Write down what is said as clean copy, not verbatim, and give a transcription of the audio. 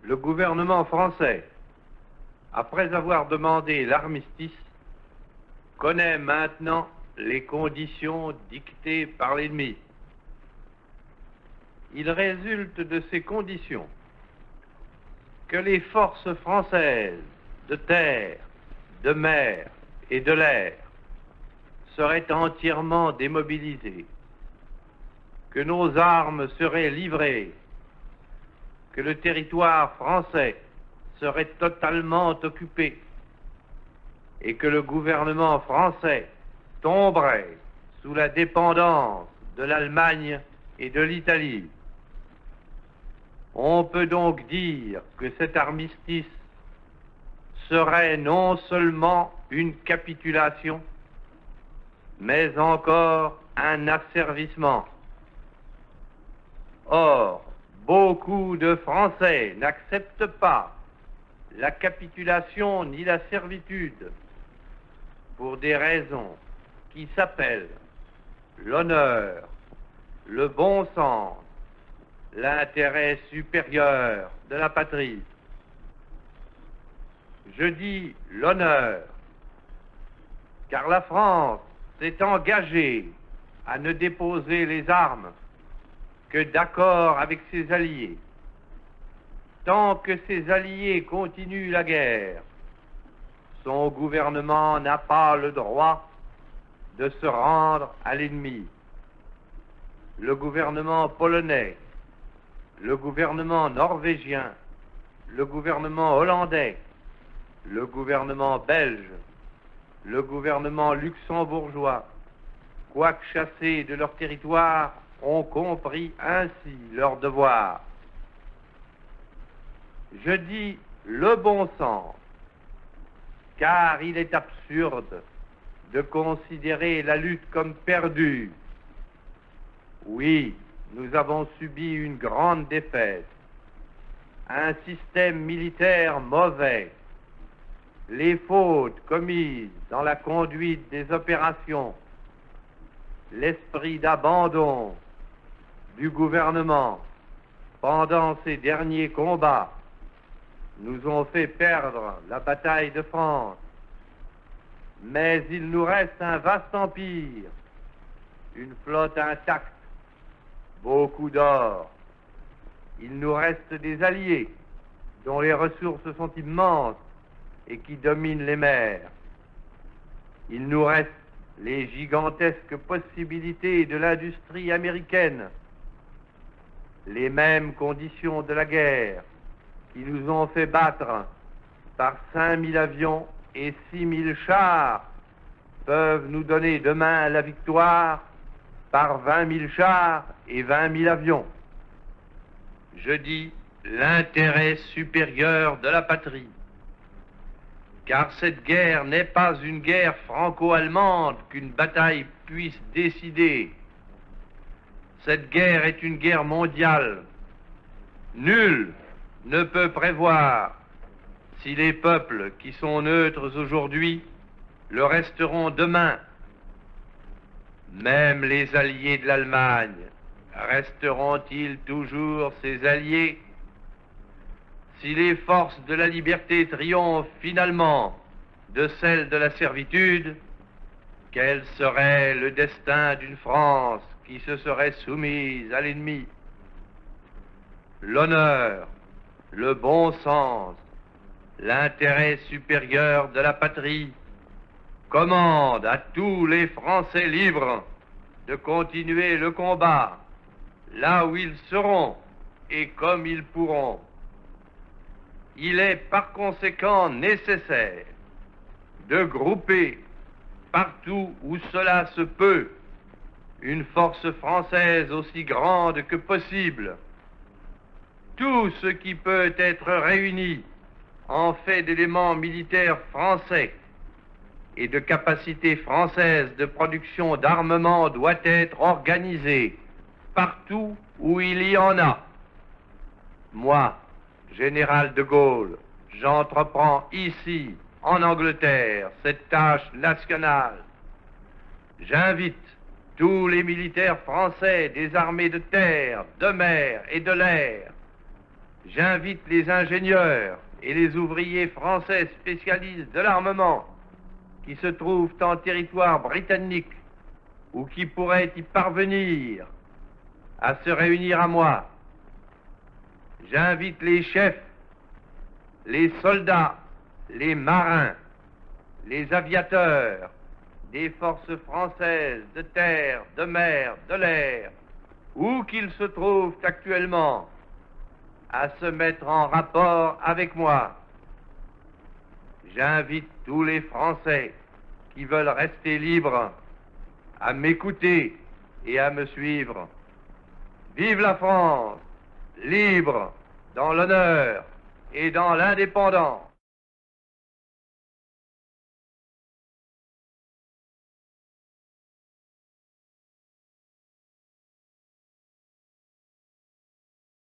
le gouvernement français, après avoir demandé l'armistice, connaît maintenant les conditions dictées par l'ennemi. Il résulte de ces conditions que les forces françaises de terre, de mer et de l'air seraient entièrement démobilisées, que nos armes seraient livrées, que le territoire français serait totalement occupé et que le gouvernement français tomberait sous la dépendance de l'Allemagne et de l'Italie. On peut donc dire que cet armistice serait non seulement une capitulation, mais encore un asservissement. Or, beaucoup de Français n'acceptent pas la capitulation ni la servitude pour des raisons qui s'appellent l'honneur, le bon sens, l'intérêt supérieur de la patrie. Je dis l'honneur, car la France s'est engagée à ne déposer les armes que d'accord avec ses alliés. Tant que ses alliés continuent la guerre, son gouvernement n'a pas le droit de se rendre à l'ennemi. Le gouvernement polonais, le gouvernement norvégien, le gouvernement hollandais, le gouvernement belge, le gouvernement luxembourgeois, quoique chassés de leur territoire, ont compris ainsi leur devoir. Je dis le bon sens, car il est absurde de considérer la lutte comme perdue. Oui, nous avons subi une grande défaite, un système militaire mauvais, les fautes commises dans la conduite des opérations, l'esprit d'abandon du gouvernement pendant ces derniers combats nous ont fait perdre la bataille de France. Mais il nous reste un vaste empire, une flotte intacte, beaucoup d'or. Il nous reste des alliés dont les ressources sont immenses et qui dominent les mers. Il nous reste les gigantesques possibilités de l'industrie américaine, les mêmes conditions de la guerre qui nous ont fait battre par 5000 avions et 6000 chars peuvent nous donner demain la victoire par 20 000 chars et 20 000 avions. Je dis l'intérêt supérieur de la patrie, car cette guerre n'est pas une guerre franco-allemande qu'une bataille puisse décider. Cette guerre est une guerre mondiale. Nul ne peut prévoir si les peuples qui sont neutres aujourd'hui le resteront demain. Même les alliés de l'Allemagne resteront-ils toujours ses alliés? Si les forces de la liberté triomphent finalement de celles de la servitude, quel serait le destin d'une France qui se serait soumise à l'ennemi? L'honneur, le bon sens, l'intérêt supérieur de la patrie commandent à tous les Français libres de continuer le combat là où ils seront et comme ils pourront. Il est par conséquent nécessaire de grouper partout où cela se peut une force française aussi grande que possible. Tout ce qui peut être réuni en fait d'éléments militaires français et de capacités françaises de production d'armement doit être organisé partout où il y en a. Moi, général de Gaulle, j'entreprends ici, en Angleterre, cette tâche nationale. J'invite tous les militaires français des armées de terre, de mer et de l'air. J'invite les ingénieurs et les ouvriers français spécialistes de l'armement qui se trouvent en territoire britannique ou qui pourraient y parvenir à se réunir à moi. J'invite les chefs, les soldats, les marins, les aviateurs des forces françaises de terre, de mer, de l'air, où qu'ils se trouvent actuellement, à se mettre en rapport avec moi. J'invite tous les Français qui veulent rester libres à m'écouter et à me suivre. Vive la France, libre, dans l'honneur et dans l'indépendance.